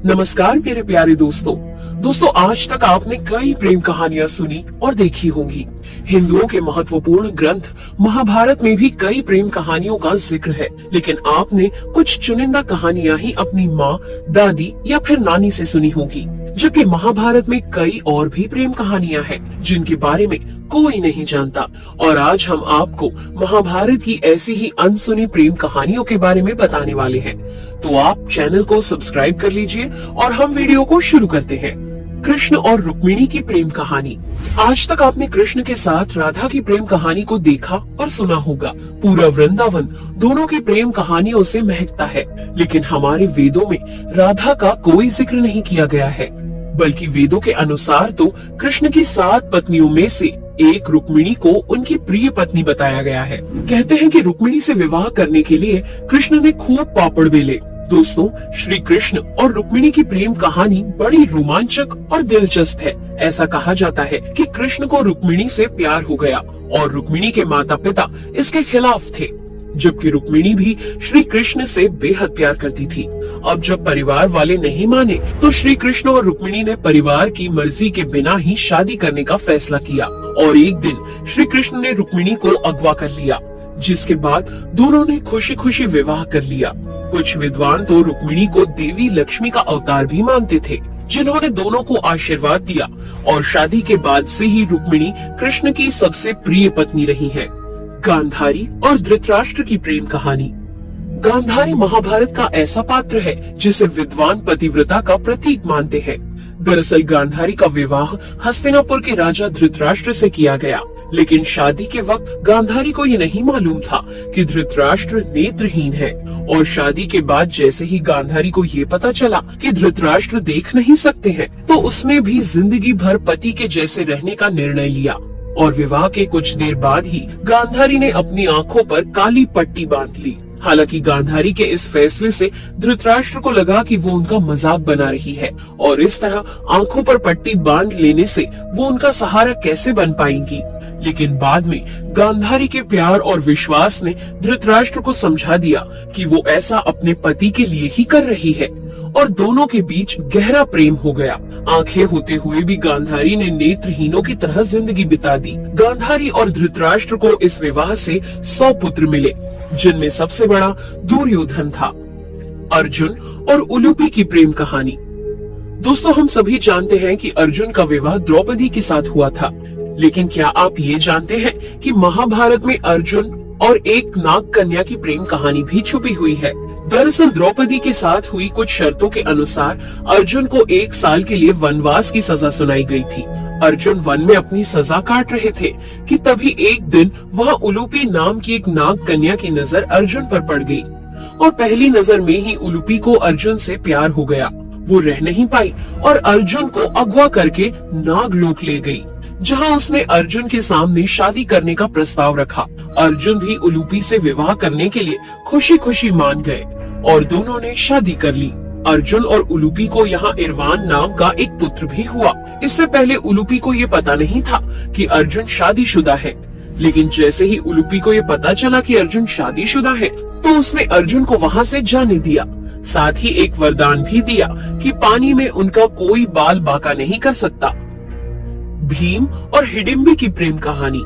नमस्कार मेरे प्यारे दोस्तों आज तक आपने कई प्रेम कहानियां सुनी और देखी होंगी। हिंदुओं के महत्वपूर्ण ग्रंथ महाभारत में भी कई प्रेम कहानियों का जिक्र है, लेकिन आपने कुछ चुनिंदा कहानियां ही अपनी माँ, दादी या फिर नानी से सुनी होगी, जबकि महाभारत में कई और भी प्रेम कहानियां हैं जिनके बारे में कोई नहीं जानता। और आज हम आपको महाभारत की ऐसी ही अनसुनी प्रेम कहानियों के बारे में बताने वाले हैं। तो आप चैनल को सब्सक्राइब कर लीजिए और हम वीडियो को शुरू करते हैं। कृष्ण और रुक्मिणी की प्रेम कहानी। आज तक आपने कृष्ण के साथ राधा की प्रेम कहानी को देखा और सुना होगा। पूरा वृंदावन दोनों की प्रेम कहानियों से महकता है, लेकिन हमारे वेदों में राधा का कोई जिक्र नहीं किया गया है, बल्कि वेदों के अनुसार तो कृष्ण की 7 पत्नियों में से एक रुक्मिणी को उनकी प्रिय पत्नी बताया गया है। कहते हैं कि रुक्मिणी से विवाह करने के लिए कृष्ण ने खूब पापड़ बेले। दोस्तों, श्री कृष्ण और रुक्मिणी की प्रेम कहानी बड़ी रोमांचक और दिलचस्प है। ऐसा कहा जाता है कि कृष्ण को रुक्मिणी से प्यार हो गया और रुक्मिणी के माता पिता इसके खिलाफ थे, जबकि रुक्मिणी भी श्री कृष्ण से बेहद प्यार करती थी। अब जब परिवार वाले नहीं माने तो श्री कृष्ण और रुक्मिणी ने परिवार की मर्जी के बिना ही शादी करने का फैसला किया और एक दिन श्री कृष्ण ने रुक्मिणी को अगवा कर लिया, जिसके बाद दोनों ने खुशी खुशी विवाह कर लिया। कुछ विद्वान तो रुक्मिणी को देवी लक्ष्मी का अवतार भी मानते थे, जिन्होंने दोनों को आशीर्वाद दिया और शादी के बाद से ही रुक्मिणी कृष्ण की सबसे प्रिय पत्नी रही है। गांधारी और धृतराष्ट्र की प्रेम कहानी। गांधारी महाभारत का ऐसा पात्र है जिसे विद्वान पतिव्रता का प्रतीक मानते हैं। दरअसल गांधारी का विवाह हस्तिनापुर के राजा धृतराष्ट्र से किया गया, लेकिन शादी के वक्त गांधारी को ये नहीं मालूम था कि धृतराष्ट्र नेत्रहीन है। और शादी के बाद जैसे ही गांधारी को ये पता चला कि धृतराष्ट्र देख नहीं सकते हैं, तो उसने भी जिंदगी भर पति के जैसे रहने का निर्णय लिया और विवाह के कुछ देर बाद ही गांधारी ने अपनी आंखों पर काली पट्टी बांध ली। हालांकि गांधारी के इस फैसले से धृतराष्ट्र को लगा कि वो उनका मजाक बना रही है और इस तरह आंखों पर पट्टी बांध लेने से वो उनका सहारा कैसे बन पाएंगी। लेकिन बाद में गांधारी के प्यार और विश्वास ने धृतराष्ट्र को समझा दिया कि वो ऐसा अपने पति के लिए ही कर रही है और दोनों के बीच गहरा प्रेम हो गया। आंखें होते हुए भी गांधारी ने नेत्रहीनों की तरह जिंदगी बिता दी। गांधारी और धृतराष्ट्र को इस विवाह से 100 पुत्र मिले, जिनमें सबसे बड़ा दुर्योधन था। अर्जुन और उलूपी की प्रेम कहानी। दोस्तों, हम सभी जानते हैं कि अर्जुन का विवाह द्रौपदी के साथ हुआ था, लेकिन क्या आप ये जानते हैं कि महाभारत में अर्जुन और एक नाग कन्या की प्रेम कहानी भी छुपी हुई है। दरअसल द्रौपदी के साथ हुई कुछ शर्तों के अनुसार अर्जुन को 1 साल के लिए वनवास की सजा सुनाई गई थी। अर्जुन वन में अपनी सजा काट रहे थे कि तभी एक दिन वहाँ उलूपी नाम की एक नाग कन्या की नजर अर्जुन पर पड़ गई और पहली नजर में ही उलूपी को अर्जुन से प्यार हो गया। वो रह नहीं पाई और अर्जुन को अगवा करके नागलोक ले गई, जहां उसने अर्जुन के सामने शादी करने का प्रस्ताव रखा। अर्जुन भी उलूपी से विवाह करने के लिए खुशी खुशी मान गए और दोनों ने शादी कर ली। अर्जुन और उलूपी को यहाँ इरवान नाम का एक पुत्र भी हुआ। इससे पहले उलूपी को ये पता नहीं था कि अर्जुन शादीशुदा है, लेकिन जैसे ही उलूपी को ये पता चला कि अर्जुन शादीशुदा है, तो उसने अर्जुन को वहाँ से जाने दिया। साथ ही एक वरदान भी दिया कि पानी में उनका कोई बाल बांका नहीं कर सकता। भीम और हिडिंबी की प्रेम कहानी।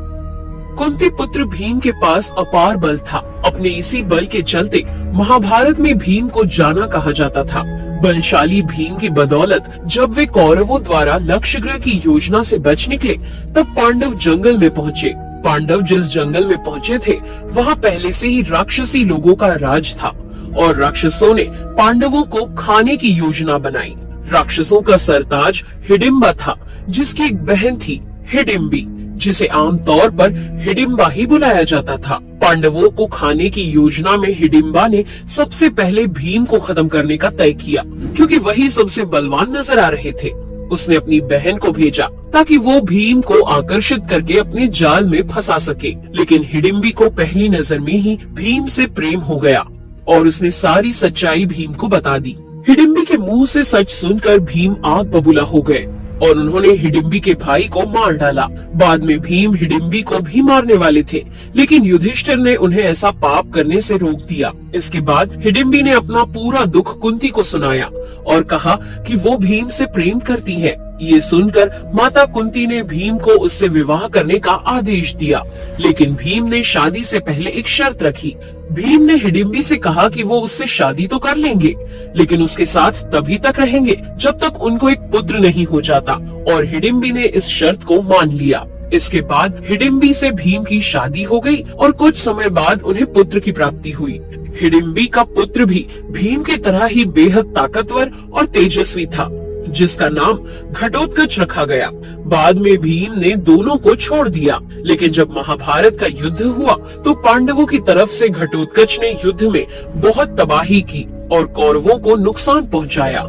कुंती पुत्र भीम के पास अपार बल था। अपने इसी बल के चलते महाभारत में भीम को जाना कहा जाता था। बलशाली भीम की बदौलत जब वे कौरवों द्वारा लक्षगृह की योजना से बच निकले, तब पांडव जंगल में पहुँचे। पांडव जिस जंगल में पहुँचे थे, वहाँ पहले से ही राक्षसी लोगों का राज था और राक्षसों ने पांडवों को खाने की योजना बनाई। राक्षसों का सरताज हिडिंबा था, जिसकी एक बहन थी हिडिंबी, जिसे आमतौर पर हिडिंबा ही बुलाया जाता था। पांडवों को खाने की योजना में हिडिंबा ने सबसे पहले भीम को खत्म करने का तय किया, क्योंकि वही सबसे बलवान नजर आ रहे थे। उसने अपनी बहन को भेजा ताकि वो भीम को आकर्षित करके अपने जाल में फंसा सके, लेकिन हिडिंबी को पहली नजर में ही भीम से प्रेम हो गया और उसने सारी सच्चाई भीम को बता दी। हिडिंबी के मुंह से सच सुनकर भीम आग बबूला हो गए और उन्होंने हिडिंबी के भाई को मार डाला। बाद में भीम हिडिंबी को भी मारने वाले थे, लेकिन युधिष्ठिर ने उन्हें ऐसा पाप करने से रोक दिया। इसके बाद हिडिंबी ने अपना पूरा दुख कुंती को सुनाया और कहा कि वो भीम से प्रेम करती है। ये सुनकर माता कुंती ने भीम को उससे विवाह करने का आदेश दिया, लेकिन भीम ने शादी से पहले एक शर्त रखी। भीम ने हिडिंबी से कहा कि वो उससे शादी तो कर लेंगे, लेकिन उसके साथ तभी तक रहेंगे जब तक उनको एक पुत्र नहीं हो जाता, और हिडिंबी ने इस शर्त को मान लिया। इसके बाद हिडिंबी से भीम की शादी हो गई और कुछ समय बाद उन्हें पुत्र की प्राप्ति हुई। हिडिंबी का पुत्र भी भीम की तरह ही बेहद ताकतवर और तेजस्वी था, जिसका नाम घटोत्कच रखा गया। बाद में भीम ने दोनों को छोड़ दिया, लेकिन जब महाभारत का युद्ध हुआ तो पांडवों की तरफ से घटोत्कच ने युद्ध में बहुत तबाही की और कौरवों को नुकसान पहुंचाया।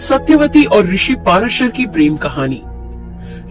सत्यवती और ऋषि पारशर की प्रेम कहानी।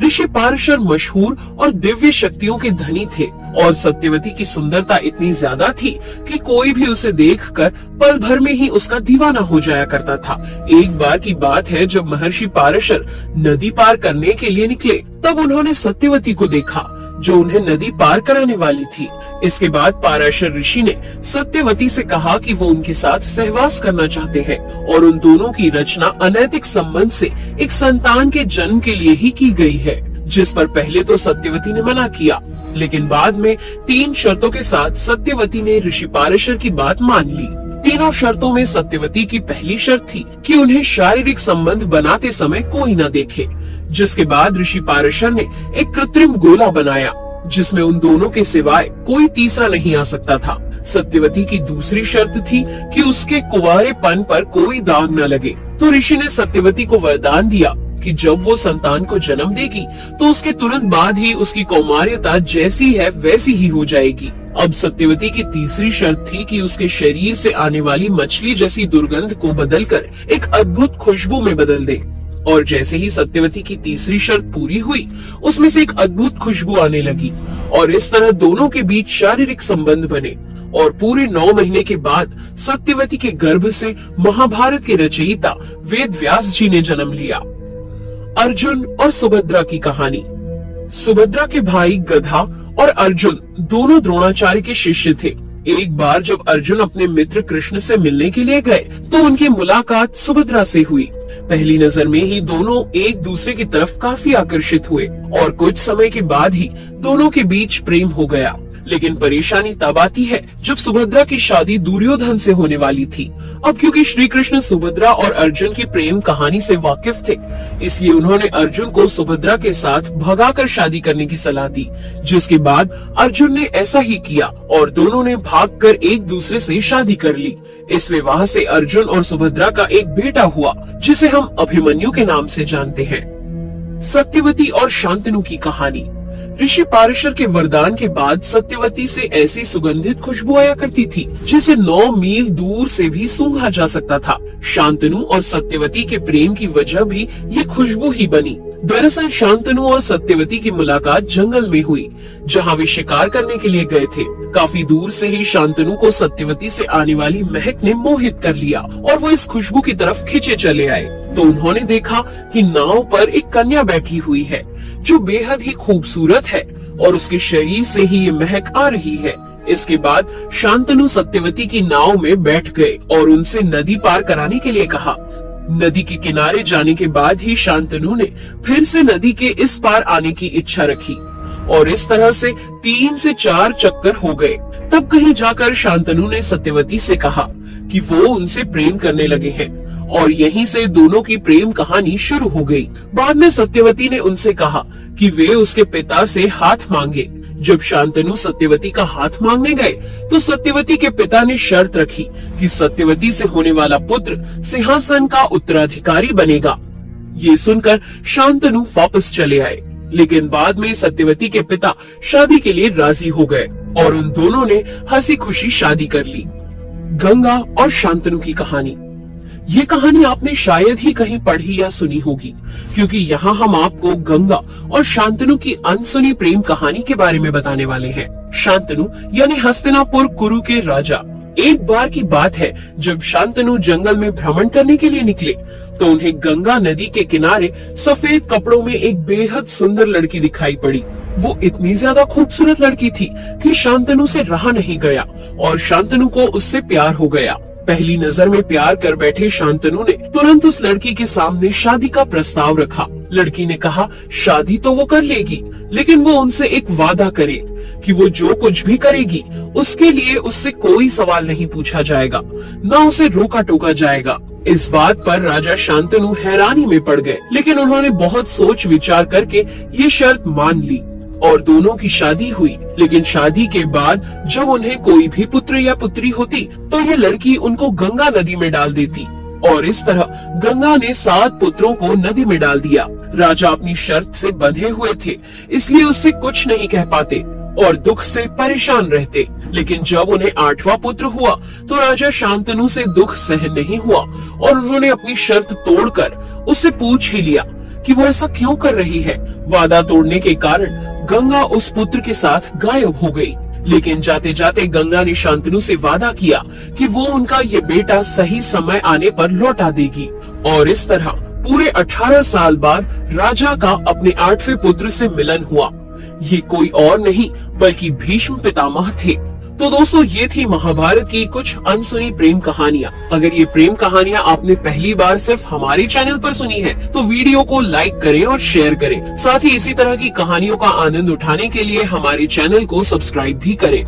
ऋषि पारशर मशहूर और दिव्य शक्तियों के धनी थे और सत्यवती की सुंदरता इतनी ज्यादा थी कि कोई भी उसे देखकर पल भर में ही उसका दीवाना हो जाया करता था। एक बार की बात है, जब महर्षि पारशर नदी पार करने के लिए निकले, तब उन्होंने सत्यवती को देखा जो उन्हें नदी पार कराने वाली थी। इसके बाद पाराशर ऋषि ने सत्यवती से कहा कि वो उनके साथ सहवास करना चाहते हैं और उन दोनों की रचना अनैतिक संबंध से एक संतान के जन्म के लिए ही की गई है, जिस पर पहले तो सत्यवती ने मना किया, लेकिन बाद में 3 शर्तों के साथ सत्यवती ने ऋषि पाराशर की बात मान ली। तीनों शर्तों में सत्यवती की पहली शर्त थी कि उन्हें शारीरिक संबंध बनाते समय कोई न देखे, जिसके बाद ऋषि पाराशर ने एक कृत्रिम गोला बनाया जिसमें उन दोनों के सिवाय कोई तीसरा नहीं आ सकता था। सत्यवती की दूसरी शर्त थी कि उसके कुंवारेपन पर कोई दाग न लगे, तो ऋषि ने सत्यवती को वरदान दिया कि जब वो संतान को जन्म देगी तो उसके तुरंत बाद ही उसकी कौमार्यता जैसी है वैसी ही हो जाएगी। अब सत्यवती की तीसरी शर्त थी कि उसके शरीर से आने वाली मछली जैसी दुर्गंध को बदलकर एक अद्भुत खुशबू में बदल दे। और जैसे ही सत्यवती की तीसरी शर्त पूरी हुई, उसमें से एक अद्भुत खुशबू आने लगी और इस तरह दोनों के बीच शारीरिक संबंध बने। और पूरे 9 महीने के बाद सत्यवती के गर्भ से महाभारत के रचयिता वेद व्यास जी ने जन्म लिया। अर्जुन और सुभद्रा की कहानी। सुभद्रा के भाई गधा और अर्जुन दोनों द्रोणाचार्य के शिष्य थे। एक बार जब अर्जुन अपने मित्र कृष्ण से मिलने के लिए गए तो उनकी मुलाकात सुभद्रा से हुई। पहली नजर में ही दोनों एक दूसरे की तरफ काफी आकर्षित हुए और कुछ समय के बाद ही दोनों के बीच प्रेम हो गया। लेकिन परेशानी तब आती है जब सुभद्रा की शादी दुर्योधन से होने वाली थी। अब क्योंकि श्री कृष्ण सुभद्रा और अर्जुन की प्रेम कहानी से वाकिफ थे, इसलिए उन्होंने अर्जुन को सुभद्रा के साथ भगाकर शादी करने की सलाह दी, जिसके बाद अर्जुन ने ऐसा ही किया और दोनों ने भागकर एक दूसरे से शादी कर ली। इस विवाह से अर्जुन और सुभद्रा का एक बेटा हुआ, जिसे हम अभिमन्यु के नाम से जानते हैं। सत्यवती और शांतनु की कहानी। ऋषि पाराशर के वरदान के बाद सत्यवती से ऐसी सुगंधित खुशबू आया करती थी जिसे 9 मील दूर से भी सूंघा जा सकता था। शांतनु और सत्यवती के प्रेम की वजह भी ये खुशबू ही बनी। दरअसल शांतनु और सत्यवती की मुलाकात जंगल में हुई, जहाँ वे शिकार करने के लिए गए थे। काफी दूर से ही शांतनु को सत्यवती से आने वाली महक ने मोहित कर लिया और वो इस खुशबू की तरफ खींचे चले आए। तो उन्होंने देखा कि नाव पर एक कन्या बैठी हुई है जो बेहद ही खूबसूरत है और उसके शरीर से ही ये महक आ रही है। इसके बाद शांतनु सत्यवती की नाव में बैठ गए और उनसे नदी पार कराने के लिए कहा। नदी के किनारे जाने के बाद ही शांतनु ने फिर से नदी के इस पार आने की इच्छा रखी और इस तरह से 3 से 4 चक्कर हो गए। तब कहीं जाकर शांतनु ने सत्यवती से कहा कि वो उनसे प्रेम करने लगे हैं और यहीं से दोनों की प्रेम कहानी शुरू हो गई। बाद में सत्यवती ने उनसे कहा कि वे उसके पिता से हाथ मांगे। जब शांतनु सत्यवती का हाथ मांगने गए तो सत्यवती के पिता ने शर्त रखी कि सत्यवती से होने वाला पुत्र सिंहासन का उत्तराधिकारी बनेगा। ये सुनकर शांतनु वापस चले आए, लेकिन बाद में सत्यवती के पिता शादी के लिए राजी हो गए और उन दोनों ने हंसी खुशी शादी कर ली। गंगा और शांतनु की कहानी। ये कहानी आपने शायद ही कहीं पढ़ी या सुनी होगी, क्योंकि यहाँ हम आपको गंगा और शांतनु की अनसुनी प्रेम कहानी के बारे में बताने वाले हैं। शांतनु यानी हस्तिनापुर कुरु के राजा एक बार की बात है, जब शांतनु जंगल में भ्रमण करने के लिए निकले तो उन्हें गंगा नदी के किनारे सफेद कपड़ों में एक बेहद सुंदर लड़की दिखाई पड़ी। वो इतनी ज्यादा खूबसूरत लड़की थी कि शांतनु से रहा नहीं गया और शांतनु को उससे प्यार हो गया। पहली नजर में प्यार कर बैठे शांतनु ने तुरंत उस लड़की के सामने शादी का प्रस्ताव रखा। लड़की ने कहा शादी तो वो कर लेगी, लेकिन वो उनसे एक वादा करे कि वो जो कुछ भी करेगी उसके लिए उससे कोई सवाल नहीं पूछा जाएगा, न उसे रोका टोका जाएगा। इस बात पर राजा शांतनु हैरानी में पड़ गए, लेकिन उन्होंने बहुत सोच विचार करके ये शर्त मान ली और दोनों की शादी हुई। लेकिन शादी के बाद जब उन्हें कोई भी पुत्र या पुत्री होती तो ये लड़की उनको गंगा नदी में डाल देती और इस तरह गंगा ने 7 पुत्रों को नदी में डाल दिया। राजा अपनी शर्त से बंधे हुए थे, इसलिए उससे कुछ नहीं कह पाते और दुख से परेशान रहते। लेकिन जब उन्हें 8वां पुत्र हुआ तो राजा शांतनु से दुख सहन नहीं हुआ और उन्होंने अपनी शर्त तोड़कर उससे पूछ ही लिया कि वो ऐसा क्यों कर रही है। वादा तोड़ने के कारण गंगा उस पुत्र के साथ गायब हो गई। लेकिन जाते जाते गंगा ने शांतनु से वादा किया कि वो उनका ये बेटा सही समय आने पर लौटा देगी और इस तरह पूरे 18 साल बाद राजा का अपने 8वें पुत्र से मिलन हुआ। ये कोई और नहीं बल्कि भीष्म पितामह थे। तो दोस्तों, ये थी महाभारत की कुछ अनसुनी प्रेम कहानियाँ। अगर ये प्रेम कहानियाँ आपने पहली बार सिर्फ हमारे चैनल पर सुनी है तो वीडियो को लाइक करें और शेयर करें। साथ ही इसी तरह की कहानियों का आनंद उठाने के लिए हमारे चैनल को सब्सक्राइब भी करें।